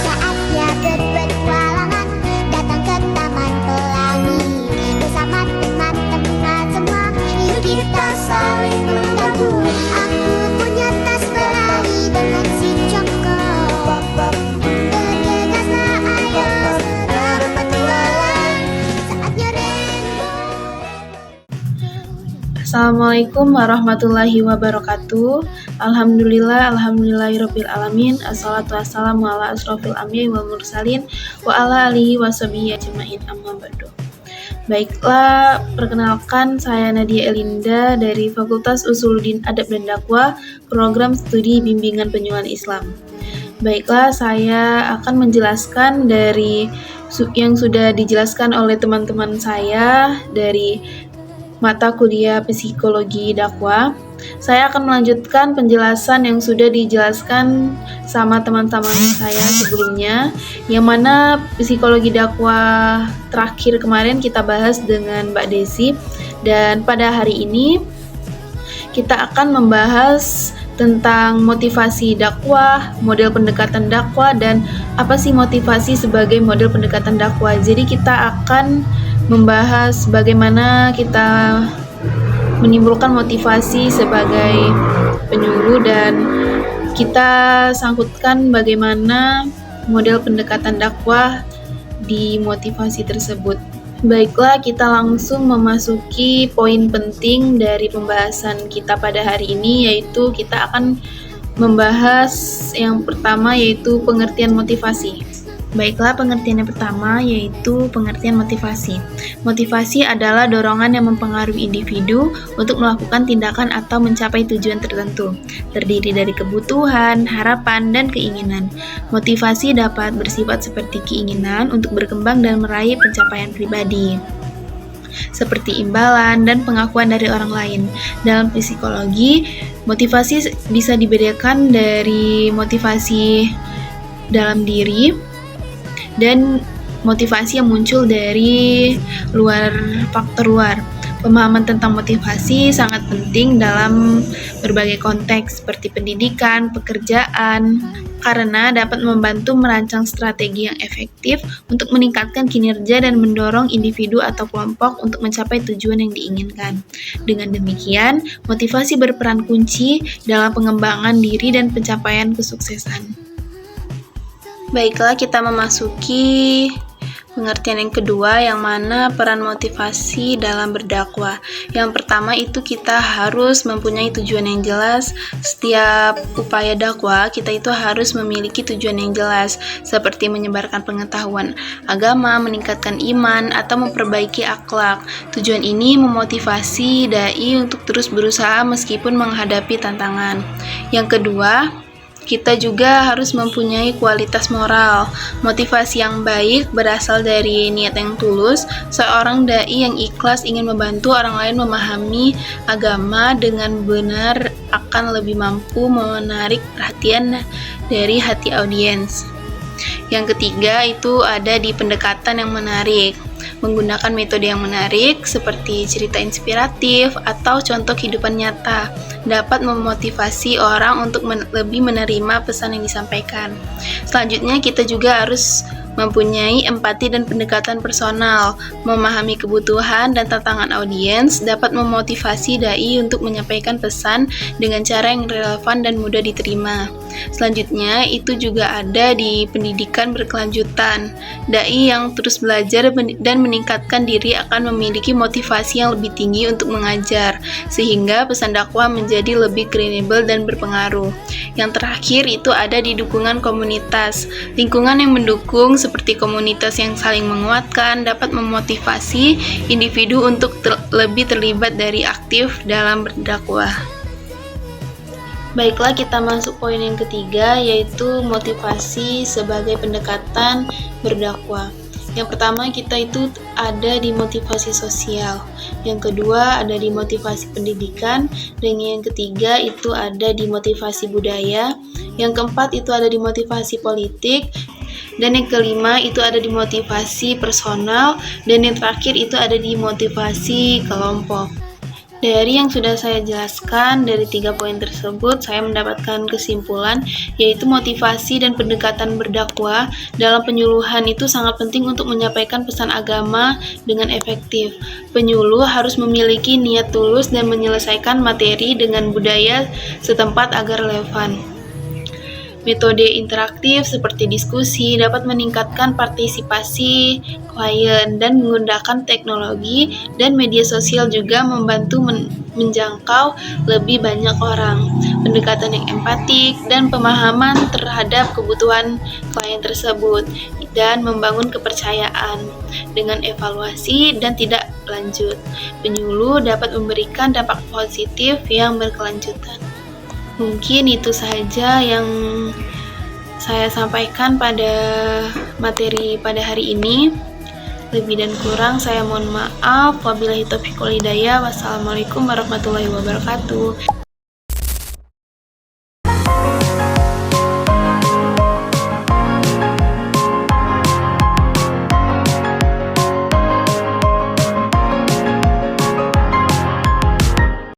Saatnya berpetualangan, datang ke Taman Pelangi. Bersama teman-teman semua, yuk kita saling membantu. Aku punya tas berlari dengan si Joko. Bergegaslah ayo berpetualang. Saatnya rainbow. Assalamualaikum warahmatullahi wabarakatuh. Alhamdulillahirabbil alamin. Assalatu wassalamu ala asrofil anbiya'i wal mursalin wa ala alihi washabihi ajmain, amma ba'du. Baiklah, perkenalkan saya Nadia Elinda dari Fakultas Usuluddin Adab dan Dakwah, Program Studi Bimbingan Penyuluhan Islam. Baiklah, saya akan menjelaskan dari yang sudah dijelaskan oleh teman-teman saya dari mata kuliah Psikologi Dakwah. Saya akan melanjutkan penjelasan yang sudah dijelaskan sama teman-teman saya sebelumnya, yang mana Psikologi Dakwah terakhir kemarin kita bahas dengan Mbak Desi, dan pada hari ini kita akan membahas tentang motivasi dakwah, model pendekatan dakwah, dan apa sih motivasi sebagai model pendekatan dakwah. Jadi kita akan membahas bagaimana kita menimbulkan motivasi sebagai penyuluh, dan kita sangkutkan bagaimana model pendekatan dakwah di motivasi tersebut. Baiklah, kita langsung memasuki poin penting dari pembahasan kita pada hari ini, yaitu kita akan membahas yang pertama, yaitu pengertian motivasi. Baiklah, pengertian yang pertama yaitu pengertian motivasi. Motivasi adalah dorongan yang mempengaruhi individu untuk melakukan tindakan atau mencapai tujuan tertentu. Terdiri dari kebutuhan, harapan, dan keinginan. Motivasi dapat bersifat seperti keinginan untuk berkembang dan meraih pencapaian pribadi, seperti imbalan dan pengakuan dari orang lain. Dalam psikologi, motivasi bisa dibedakan dari motivasi dalam diri dan motivasi yang muncul dari faktor luar. Pemahaman tentang motivasi sangat penting dalam berbagai konteks seperti pendidikan, pekerjaan, karena dapat membantu merancang strategi yang efektif untuk meningkatkan kinerja dan mendorong individu atau kelompok untuk mencapai tujuan yang diinginkan. Dengan demikian, motivasi berperan kunci dalam pengembangan diri dan pencapaian kesuksesan. Baiklah, kita memasuki pengertian yang kedua, yang mana peran motivasi dalam berdakwah. Yang pertama itu kita harus mempunyai tujuan yang jelas. Setiap upaya dakwah kita itu harus memiliki tujuan yang jelas, seperti menyebarkan pengetahuan agama, meningkatkan iman, atau memperbaiki akhlak. Tujuan ini memotivasi dai untuk terus berusaha meskipun menghadapi tantangan. Yang kedua, kita juga harus mempunyai kualitas moral. Motivasi yang baik berasal dari niat yang tulus. Seorang dai yang ikhlas ingin membantu orang lain memahami agama dengan benar akan lebih mampu menarik perhatian dari hati audiens. Yang ketiga itu ada di pendekatan yang menarik. Menggunakan metode yang menarik seperti cerita inspiratif atau contoh kehidupan nyata dapat memotivasi orang untuk lebih menerima pesan yang disampaikan. Selanjutnya kita juga harus mempunyai empati dan pendekatan personal. Memahami kebutuhan dan tantangan audiens dapat memotivasi dai untuk menyampaikan pesan dengan cara yang relevan dan mudah diterima. Selanjutnya itu juga ada di pendidikan berkelanjutan. Dai yang terus belajar dan meningkatkan diri akan memiliki motivasi yang lebih tinggi untuk mengajar, sehingga pesan dakwah menjadi lebih kredibel dan berpengaruh. Yang terakhir itu ada di dukungan komunitas. Lingkungan yang mendukung seperti komunitas yang saling menguatkan dapat memotivasi individu untuk lebih terlibat dari aktif dalam berdakwah. Baiklah, kita masuk poin yang ketiga, yaitu motivasi sebagai pendekatan berdakwah. Yang pertama kita itu ada di motivasi sosial, yang kedua ada di motivasi pendidikan, dan yang ketiga itu ada di motivasi budaya, yang keempat itu ada di motivasi politik, dan yang kelima itu ada di motivasi personal, dan yang terakhir itu ada di motivasi kelompok. Dari yang sudah saya jelaskan, dari 3 poin tersebut, saya mendapatkan kesimpulan, yaitu motivasi dan pendekatan berdakwah dalam penyuluhan itu sangat penting untuk menyampaikan pesan agama dengan efektif. Penyuluh harus memiliki niat tulus dan menyelesaikan materi dengan budaya setempat agar relevan. Metode interaktif seperti diskusi dapat meningkatkan partisipasi klien dan menggunakan teknologi dan media sosial juga membantu menjangkau lebih banyak orang. Pendekatan yang empatik dan pemahaman terhadap kebutuhan klien tersebut dan membangun kepercayaan dengan evaluasi dan tidak lanjut. Penyuluh dapat memberikan dampak positif yang berkelanjutan. Mungkin itu saja yang saya sampaikan pada materi pada hari ini. Lebih dan kurang saya mohon maaf. Wabillahi taufiq wal hidayah. Wassalamualaikum warahmatullahi wabarakatuh.